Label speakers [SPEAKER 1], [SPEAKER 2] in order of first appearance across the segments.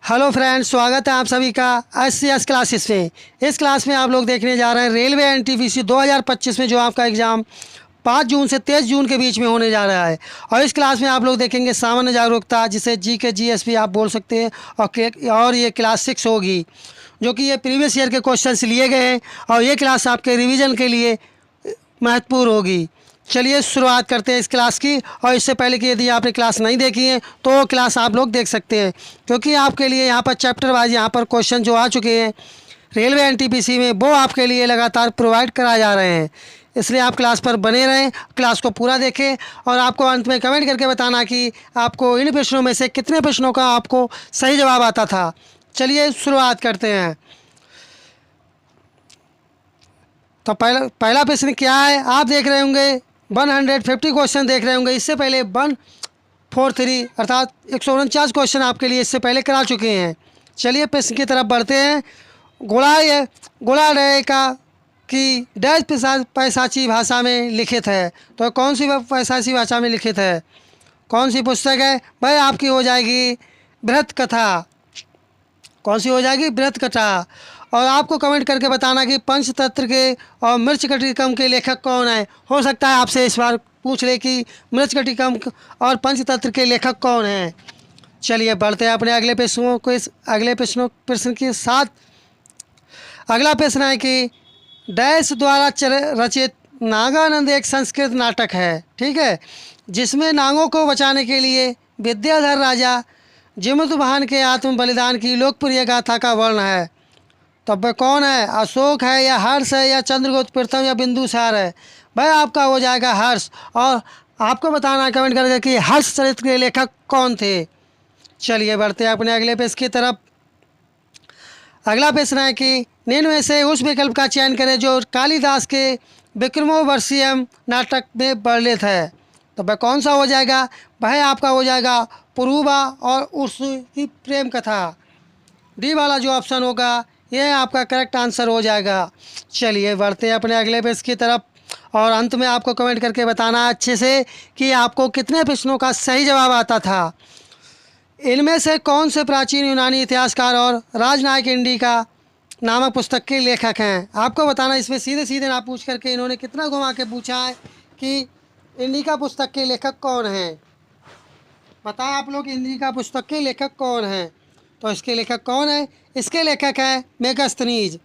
[SPEAKER 1] Hello friends, स्वागत है आप सभी का एस क्लासेस में। इस क्लास में आप लोग देखने जा रहे हैं रेलवे एनटीपीसी 2025 में जो आपका एग्ज़ाम 5 जून से 23 जून के बीच में होने जा रहा है। और इस क्लास में आप लोग देखेंगे सामान्य जागरूकता, जिसे जी के जीएस भी आप बोल सकते हैं। और ये क्लास 6 होगी, जो कि ये प्रीवियस ईयर के क्वेश्चंस लिए गए हैं और ये क्लास आपके रिवीजन के लिए महत्वपूर्ण होगी। चलिए शुरुआत करते हैं इस क्लास की। और इससे पहले कि यदि आपने क्लास नहीं देखी है तो वो क्लास आप लोग देख सकते हैं, क्योंकि आपके लिए यहाँ पर चैप्टर वाइज यहाँ पर क्वेश्चन जो आ चुके हैं रेलवे एनटीपीसी में, वो आपके लिए लगातार प्रोवाइड कराए जा रहे हैं। इसलिए आप क्लास पर बने रहें, क्लास को पूरा देखें और आपको अंत में कमेंट करके बताना कि आपको इन प्रश्नों में से कितने प्रश्नों का आपको सही जवाब आता था। चलिए शुरुआत करते हैं। तो पहला प्रश्न क्या है, आप देख रहे होंगे 150 क्वेश्चन देख रहे होंगे। इससे पहले 143 अर्थात 149 क्वेश्चन आपके लिए इससे पहले करा चुके हैं। चलिए प्रश्न की तरफ बढ़ते हैं। गोला रेखा की डैश पैसाची भाषा में लिखित है। तो कौन सी पैसाची भाषा में लिखित है, कौन सी पुस्तक है भाई? आपकी हो जाएगी बृहत कथा। कौन सी हो जाएगी? बृहत कथा। और आपको कमेंट करके बताना कि पंचतंत्र के और मृच्छकटिकम के लेखक कौन है। हो सकता है आपसे इस बार पूछ ले कि मृच्छकटिकम और पंचतंत्र के लेखक कौन हैं। चलिए बढ़ते हैं अपने अगले प्रश्नों को। इस अगले प्रश्न के साथ अगला प्रश्न है कि डैश द्वारा रचित नागानंद एक संस्कृत नाटक है, ठीक है, जिसमें नागों को बचाने के लिए विद्याधर राजा जिमुतवाहन के आत्म बलिदान की लोकप्रिय गाथा का वर्ण है। तब वह कौन है? अशोक है या हर्ष है या चंद्रगुप्त प्रथम या बिंदुसार है? भाई आपका हो जाएगा हर्ष। और आपको बताना कमेंट करके कि हर्ष चरित्र के लेखक कौन थे। चलिए बढ़ते हैं अपने अगले प्रश्न की तरफ। अगला प्रश्न है कि निम्न में से उस विकल्प का चयन करें जो कालिदास के विक्रमोर्वशीयम नाटक में वर्णित है। तो वह कौन सा हो जाएगा? भाई आपका हो जाएगा पुरूबा और उसकी प्रेम कथा। डी वाला जो ऑप्शन होगा ये आपका करेक्ट आंसर हो जाएगा। चलिए बढ़ते हैं अपने अगले प्रश्न की तरफ। और अंत में आपको कमेंट करके बताना अच्छे से कि आपको कितने प्रश्नों का सही जवाब आता था। इनमें से कौन से प्राचीन यूनानी इतिहासकार और राजनायक इंडिका नामक पुस्तक के लेखक हैं? आपको बताना। इसमें सीधे सीधे ना पूछ करके इन्होंने कितना घुमा के पूछा है कि इंडिका पुस्तक के लेखक कौन हैं। बताएं आप लोग, इंडिका पुस्तक के लेखक कौन हैं? तो इसके लेखक कौन है? इसके लेखक है मेगास्थनीज।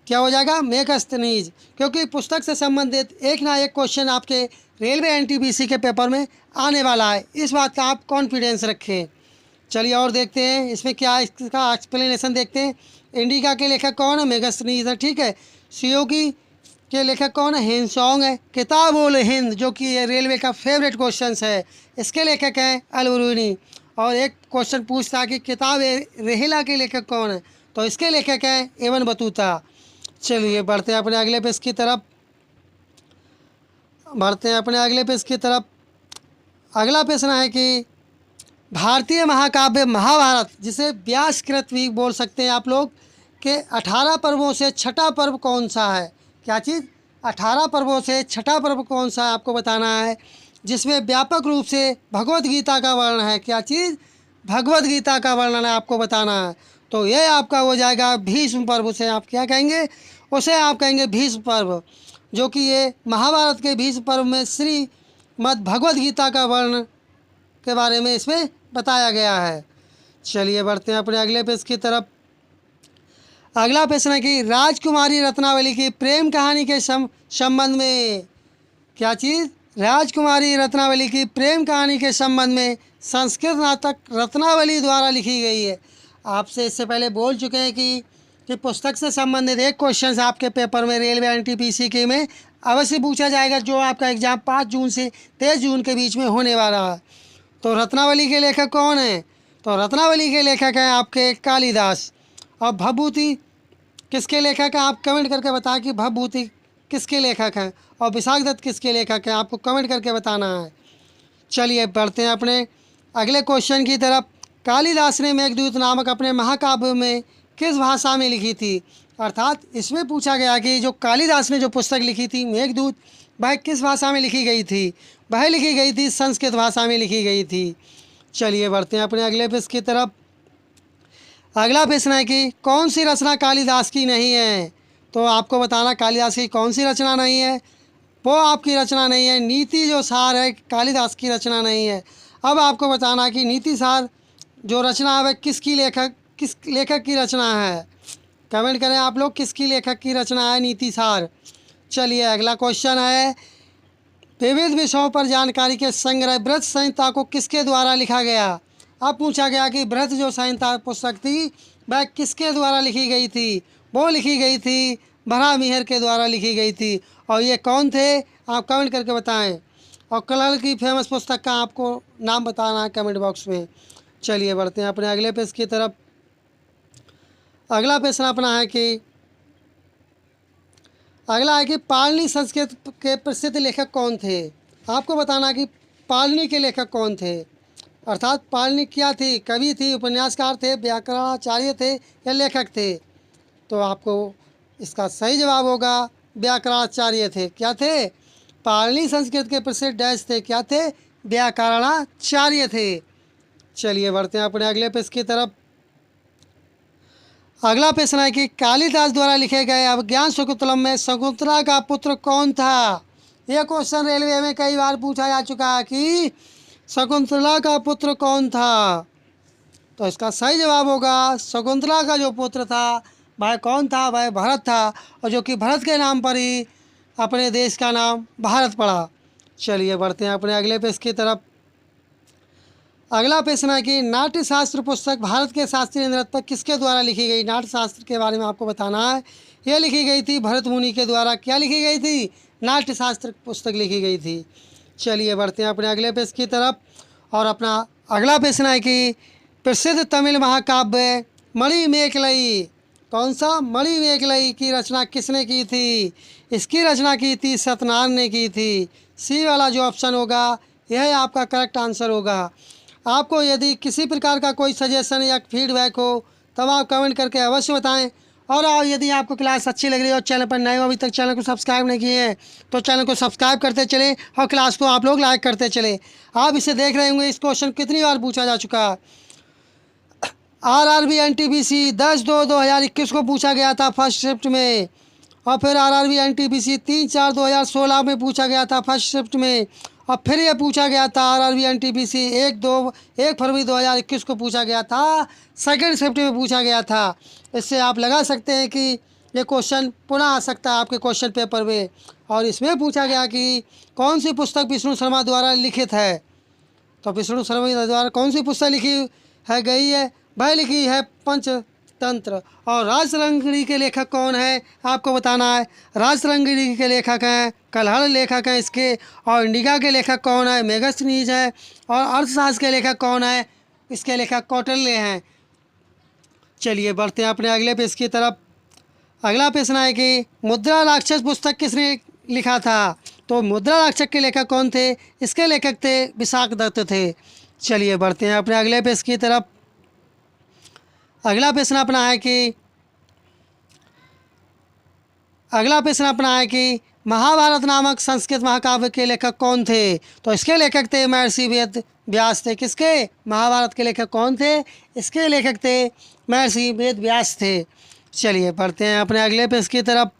[SPEAKER 1] क्या हो जाएगा? मेगास्थनीज। क्योंकि पुस्तक से संबंधित एक ना एक क्वेश्चन आपके रेलवे एनटीपीसी के पेपर में आने वाला है, इस बात का आप कॉन्फिडेंस रखें। चलिए और देखते हैं इसमें क्या, इसका एक्सप्लेनेशन देखते हैं। इंडिका के लेखक कौन है? मेगास्थनीज है, ठीक है। सियोगी के लेखक कौन है? हिंसोंग है। किताब उल हिंद, जो कि ये रेलवे का फेवरेट क्वेश्चन है, इसके लेखक हैं अल-बरूनी। और एक क्वेश्चन पूछता है कि किताब रेहिला के लेखक कौन है? तो इसके लेखक हैं इब्न बतूता। चलिए बढ़ते हैं अपने अगले पेज की तरफ। अगला प्रश्न है कि भारतीय महाकाव्य महाभारत, जिसे व्यासकृत भी बोल सकते हैं आप लोग, के 18 पर्वों से छठा पर्व कौन सा है? क्या चीज़? 18 पर्वों से छठा पर्व कौन सा है आपको बताना है, जिसमें व्यापक रूप से भगवत गीता का वर्णन है। क्या चीज़? भगवत गीता का वर्णन है, आपको बताना है। तो ये आपका हो जाएगा भीष्म पर्व। उसे आप क्या कहेंगे? उसे आप कहेंगे भीष्म पर्व, जो कि ये महाभारत के भीष्म पर्व में श्रीमद् भगवत गीता का वर्णन के बारे में इसमें बताया गया है। चलिए बढ़ते हैं अपने अगले प्रश्न की तरफ। अगला प्रश्न है कि राजकुमारी रत्नावली की प्रेम कहानी के संबंध में, क्या चीज़? राजकुमारी रत्नावली की प्रेम कहानी के संबंध में संस्कृत नाटक रत्नावली द्वारा लिखी गई है। आपसे इससे पहले बोल चुके हैं कि पुस्तक से संबंधित एक क्वेश्चन आपके पेपर में रेलवे एनटीपीसी के में अवश्य पूछा जाएगा, जो आपका एग्ज़ाम 5 जून से 23 जून के बीच में होने वाला है। तो रत्नावली के लेखक कौन हैं? तो रत्नावली के लेखक हैं आपके कालिदास। और भवभूति किसके लेखक हैं? आप कमेंट करके बताएं कि भवभूति किसके लेखक हैं और विशाखदत्त किसके लेखक हैं, आपको कमेंट करके बताना है। चलिए बढ़ते हैं अपने अगले क्वेश्चन की तरफ। कालिदास ने मेघदूत नामक अपने महाकाव्य में किस भाषा में लिखी थी? अर्थात इसमें पूछा गया कि जो कालिदास ने जो पुस्तक लिखी थी मेघदूत, वह किस भाषा में लिखी गई थी? वह लिखी गई थी संस्कृत भाषा में लिखी गई थी। चलिए बढ़ते हैं अपने अगले प्रश्न की तरफ। अगला प्रश्न है कि कौन सी रचना कालिदास की नहीं है। तो आपको बताना कालिदास की कौन सी रचना नहीं है, वो आपकी रचना नहीं है। नीति जो सार है कालिदास की रचना नहीं है। अब आपको बताना कि नीति सार जो रचना है वह किस लेखक की रचना है। कमेंट करें आप लोग किसकी लेखक की रचना है नीति सार। चलिए अगला क्वेश्चन है, विविध विषयों पर जानकारी के संग्रह बृहत संहिता को किसके द्वारा लिखा गया। अब पूछा गया कि बृहत जो संहिता पुस्तक थी वह किसके द्वारा लिखी गई थी। वो लिखी गई थी भरामिहिर के द्वारा लिखी गई थी। और ये कौन थे आप कमेंट करके बताएं। और कलर की फेमस पुस्तक का आपको नाम बताना है कमेंट बॉक्स में। चलिए बढ़ते हैं अपने अगले पेज की तरफ। अगला प्रश्न अपना है कि पाणिनि संस्कृत के प्रसिद्ध लेखक कौन थे। आपको बताना कि पाणिनि के लेखक कौन थे। अर्थात पाणिनि क्या थी, कवि थी, उपन्यासकार थे, व्याकरणाचार्य थे या लेखक थे। तो आपको इसका सही जवाब होगा व्याकरणाचार्य थे। क्या थे, पाणिनि संस्कृत के प्रसिद्ध डैश थे, क्या थे, व्याकरणाचार्य थे। चलिए बढ़ते हैं अपने अगले पेज की तरफ। अगला प्रश्न है कि कालिदास द्वारा लिखे गए अभिज्ञान शकुंतलम में शकुंतला का पुत्र कौन था। यह क्वेश्चन रेलवे में कई बार पूछा जा चुका है कि शकुंतला का पुत्र कौन था। तो इसका सही जवाब होगा शकुंतला का जो पुत्र था वह कौन था, वह भरत था। और जो कि भरत के नाम पर ही अपने देश का नाम भारत पड़ा। चलिए बढ़ते हैं अपने अगले पेज की तरफ। अगला प्रश्न है कि नाट्य शास्त्र पुस्तक भारत के शास्त्रीय नृत्य किसके द्वारा लिखी गई। नाट्य शास्त्र के बारे में आपको बताना है। यह लिखी गई थी भरत मुनि के द्वारा। क्या लिखी गई थी, नाट्य शास्त्र पुस्तक लिखी गई थी। चलिए बढ़ते हैं अपने अगले पेज की तरफ। और अपना अगला प्रश्न है कि प्रसिद्ध तमिल महाकाव्य मणिमेखलाई, कौन सा, मणिमेखलाई की रचना किसने की थी। इसकी रचना की थी सत्यनारायण ने की थी। सी वाला जो ऑप्शन होगा यह आपका करेक्ट आंसर होगा। आपको यदि किसी प्रकार का कोई सजेशन या फीडबैक हो तब आप कमेंट करके अवश्य बताएं। और यदि आपको क्लास अच्छी लग रही है और चैनल पर नए हो, अभी तक चैनल को सब्सक्राइब नहीं किए हैं तो चैनल को सब्सक्राइब करते चले और क्लास को आप लोग लाइक करते चले। आप इसे देख रहे होंगे, इस क्वेश्चन कितनी बार पूछा जा चुका है। RRB NTPC 10/2/2021 को पूछा गया था फर्स्ट शिफ्ट में। और फिर RRB NTPC 3/4/2016 में पूछा गया था फर्स्ट शिफ्ट में। और फिर ये पूछा गया था RRB NTPC 1 फरवरी 2021 को पूछा गया था, सेकंड शिफ्ट में पूछा गया था। इससे आप लगा सकते हैं कि ये क्वेश्चन पुनः आ सकता है आपके क्वेश्चन पेपर में। और इसमें पूछा गया कि कौन सी पुस्तक विष्णु शर्मा द्वारा लिखित है। तो विष्णु शर्मा द्वारा कौन सी पुस्तक लिखी है गई है, वह लिखी है पंचतंत्र। और राजतरंगिणी के लेखक कौन है आपको बताना है। राजतरंगिणी के लेखक हैं कल्हड़ लेखक हैं इसके। और इंडिका के लेखक कौन है, मेगस्थनीज है। और अर्थशास्त्र के लेखक कौन है, इसके लेखक कौटिल्य हैं। चलिए बढ़ते हैं अपने अगले पेज की तरफ। अगला प्रश्न है कि मुद्रा राक्षस पुस्तक किसने लिखा था। तो मुद्रा राक्षस के लेखक कौन थे, इसके लेखक थे विशाख दत्त थे। चलिए बढ़ते हैं अपने अगले पेज की तरफ। अगला प्रश्न अपना है कि महाभारत नामक संस्कृत महाकाव्य के लेखक कौन थे। तो इसके लेखक थे महर्षि वेद व्यास थे। किसके, महाभारत के लेखक कौन थे, इसके लेखक थे महर्षि वेद व्यास थे। चलिए बढ़ते हैं अपने अगले पेज की तरफ।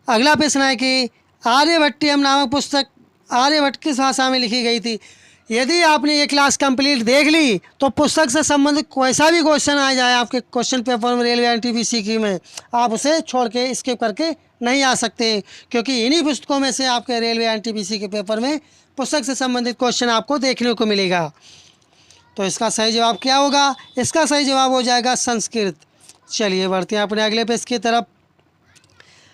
[SPEAKER 1] अगला प्रश्न है कि आर्यभट्टियम नामक पुस्तक आर्यभट्ट किस भाषा में लिखी गई थी। यदि आपने ये क्लास कंप्लीट देख ली तो पुस्तक से संबंधित कोई सा भी क्वेश्चन आ जाए आपके क्वेश्चन पेपर में रेलवे NTPC की में, आप उसे छोड़ के स्किप करके नहीं आ सकते। क्योंकि इन्हीं पुस्तकों में से आपके रेलवे NTPC के पेपर में पुस्तक से संबंधित क्वेश्चन आपको देखने को मिलेगा। तो इसका सही जवाब क्या होगा, इसका सही जवाब हो जाएगा संस्कृत। चलिए बढ़ते हैं अपने अगले पेज की तरफ।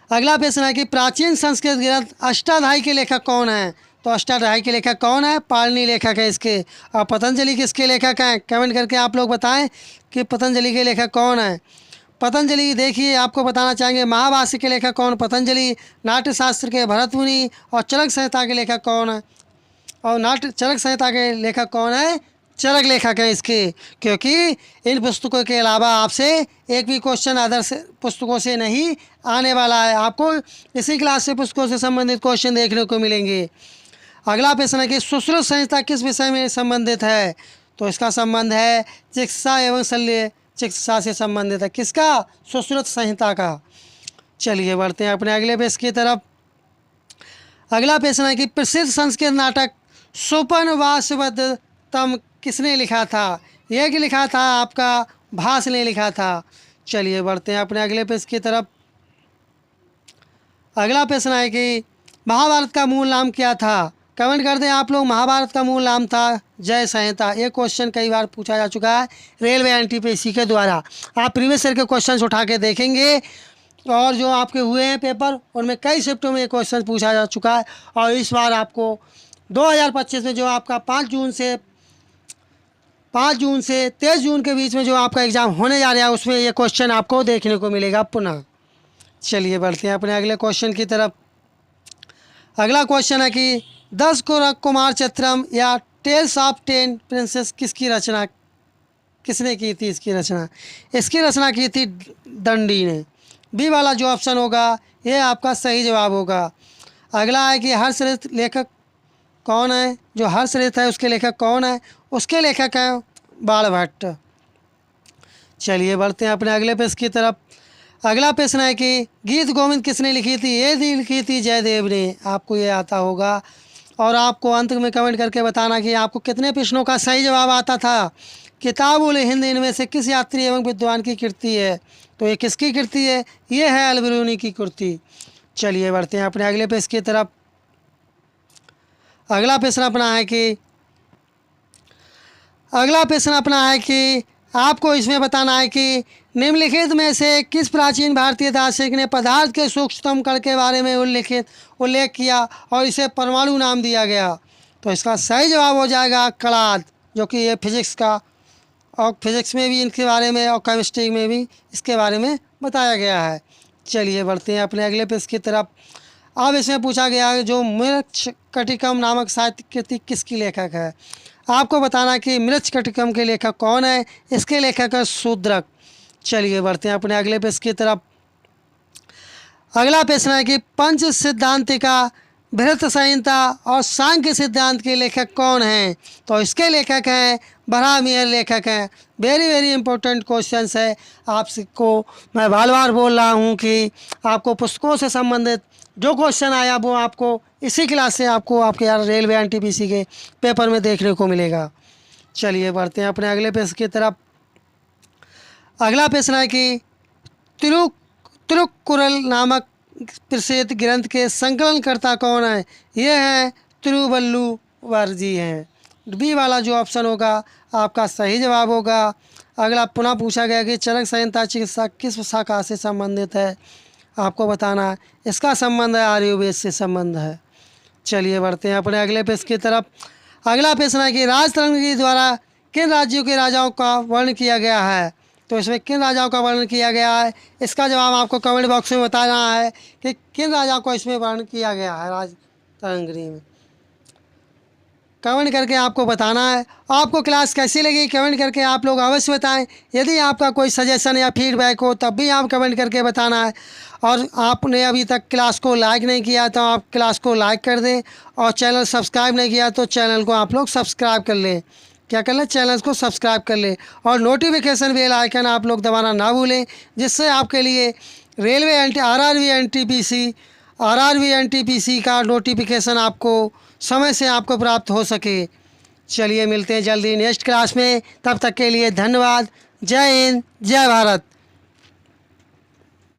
[SPEAKER 1] अगला प्रश्न है कि प्राचीन संस्कृत ग्रंथ अष्टाध्यायी के लेखक कौन है। तो अष्टाध्यायी के लेखक कौन है, पाणिनि लेखक है इसके। और पतंजलि किसके लेखक हैं, कमेंट करके आप लोग बताएं कि पतंजलि के लेखक कौन है। पतंजलि देखिए आपको बताना चाहेंगे महाभाष्य के लेखक कौन, पतंजलि। नाट्यशास्त्र के भरत मुनि। और चरक संहिता के लेखक कौन है, और चरक संहिता के लेखक कौन है, चरक लेखक हैं इसके। क्योंकि इन पुस्तकों के अलावा आपसे एक भी क्वेश्चन अदर से पुस्तकों से नहीं आने वाला है। आपको इसी क्लास से पुस्तकों से संबंधित क्वेश्चन देखने को मिलेंगे। अगला प्रश्न है कि सुश्रुत संहिता किस विषय में संबंधित है। तो इसका संबंध है चिकित्सा एवं शल्य चिकित्सा से संबंधित है। किसका? सुश्रुत संहिता का। चलिए बढ़ते हैं अपने अगले पेज की तरफ। अगला प्रश्न है कि प्रसिद्ध संस्कृत नाटक सुपनवासवदत्तम किसने लिखा था? ये कि लिखा था आपका भास ने लिखा था। चलिए बढ़ते हैं अपने अगले पेज की तरफ। अगला प्रश्न है कि महाभारत का मूल नाम क्या था? कमेंट कर दें आप लोग। महाभारत का मूल नाम था जय संहिता। ये क्वेश्चन कई बार पूछा जा चुका है रेलवे एनटीपीसी के द्वारा। आप प्रीवियस ईयर के क्वेश्चन उठा के देखेंगे और जो आपके हुए हैं पेपर उनमें कई शिफ्टों में ये क्वेश्चन पूछा जा चुका है। और इस बार आपको 2025 में जो आपका 5 जून से 23 जून के बीच में जो आपका एग्ज़ाम होने जा रहा है उसमें ये क्वेश्चन आपको देखने को मिलेगा पुनः। चलिए बढ़ते हैं अपने अगले क्वेश्चन की तरफ। अगला क्वेश्चन है कि 10 कुमार चित्रम या टेल्स ऑफ 10 प्रिंसेस किसने की थी? इसकी रचना की थी दंडी ने। बी वाला जो ऑप्शन होगा ये आपका सही जवाब होगा। अगला है कि हर्षरथ लेखक कौन है? जो हर्षरथ है उसके लेखक कौन है? उसके लेखक हैं बाणभट्ट। चलिए बढ़ते हैं अपने अगले पेज की तरफ। अगला प्रश्न है कि गीत गोविंद किसने लिखी थी? ये लिखी थी जयदेव ने। आपको ये आता होगा और आपको अंत में कमेंट करके बताना कि आपको कितने प्रश्नों का सही जवाब आता था। किताबुल हिंद इनमें से किस यात्री एवं विद्वान की कृति है? तो ये किसकी कृति है? ये है अल-बिरूनी की कृति। चलिए बढ़ते हैं अपने अगले पेज की तरफ। अगला प्रश्न अपना है कि आपको इसमें बताना है कि निम्नलिखित में से किस प्राचीन भारतीय दार्शनिक ने पदार्थ के सूक्ष्मतम कण के बारे में उल्लेख किया और इसे परमाणु नाम दिया गया? तो इसका सही जवाब हो जाएगा कणाद, जो कि ये फिजिक्स का और फिजिक्स में भी इनके बारे में और केमिस्ट्री में भी इसके बारे में बताया गया है। चलिए बढ़ते हैं अपने अगले पेज की तरफ। अब इसमें पूछा गया है जो मृच्छकटिकम नामक साहित्य कृति किसकी लेखक है? आपको बताना कि मृच्छकटिकम के लेखक कौन है? इसके लेखक है शूद्रक। चलिए बढ़ते हैं अपने अगले पेज की तरफ। अगला प्रश्न है कि पंच सिद्धांतिका, बृहत संहिता और सांख्य सिद्धांत के लेखक कौन हैं? तो इसके लेखक हैं बराहमिहिर लेखक हैं। वेरी इंपॉर्टेंट क्वेश्चंस है। आपको मैं बार बार बोल रहा हूँ कि आपको पुस्तकों से संबंधित जो क्वेश्चन आया वो आपको इसी क्लास से आपको आपके यार रेलवे एनटीपीसी के पेपर में देखने को मिलेगा। चलिए बढ़ते हैं अपने अगले पेज की तरफ। अगला प्रश्न है कि तिरुक्कुरल नामक प्रसिद्ध ग्रंथ के संकलनकर्ता कौन है? ये हैं तिरुवल्लुवर जी हैं। बी वाला जो ऑप्शन होगा आपका सही जवाब होगा। अगला पुनः पूछा गया कि चरक संहिता चिकित्सा किस शाखा से संबंधित है? आपको बताना है। इसका संबंध है आयुर्वेद से संबंध है। चलिए बढ़ते हैं अपने अगले पेज की तरफ। अगला प्रश्न है कि राजतरंगी द्वारा किन राज्यों के राजाओं का वर्णन किया गया है? तो इसमें किन राजाओं का वर्णन किया गया है? इसका जवाब आपको कमेंट बॉक्स में बताना है कि किन राजाओं को इसमें वर्णन किया गया है राजतरंगी में। कमेंट करके आपको बताना है। आपको क्लास कैसी लगी कमेंट करके आप लोग अवश्य बताएं। यदि आपका कोई सजेशन या फीडबैक हो तब भी आप कमेंट करके बताना है। और आपने अभी तक क्लास को लाइक नहीं किया तो आप क्लास को लाइक कर दें और चैनल सब्सक्राइब नहीं किया तो चैनल को आप लोग सब्सक्राइब कर लें। क्या कर लें? चैनल को सब्सक्राइब कर लें और नोटिफिकेशन बेल आइकन आप लोग दबाना ना भूलें, जिससे आपके लिए रेलवे आरआरबी एनटीपीसी का नोटिफिकेशन आपको समय से आपको प्राप्त हो सके। चलिए मिलते हैं जल्दी नेक्स्ट क्लास में। तब तक के लिए धन्यवाद। जय हिंद, जय भारत।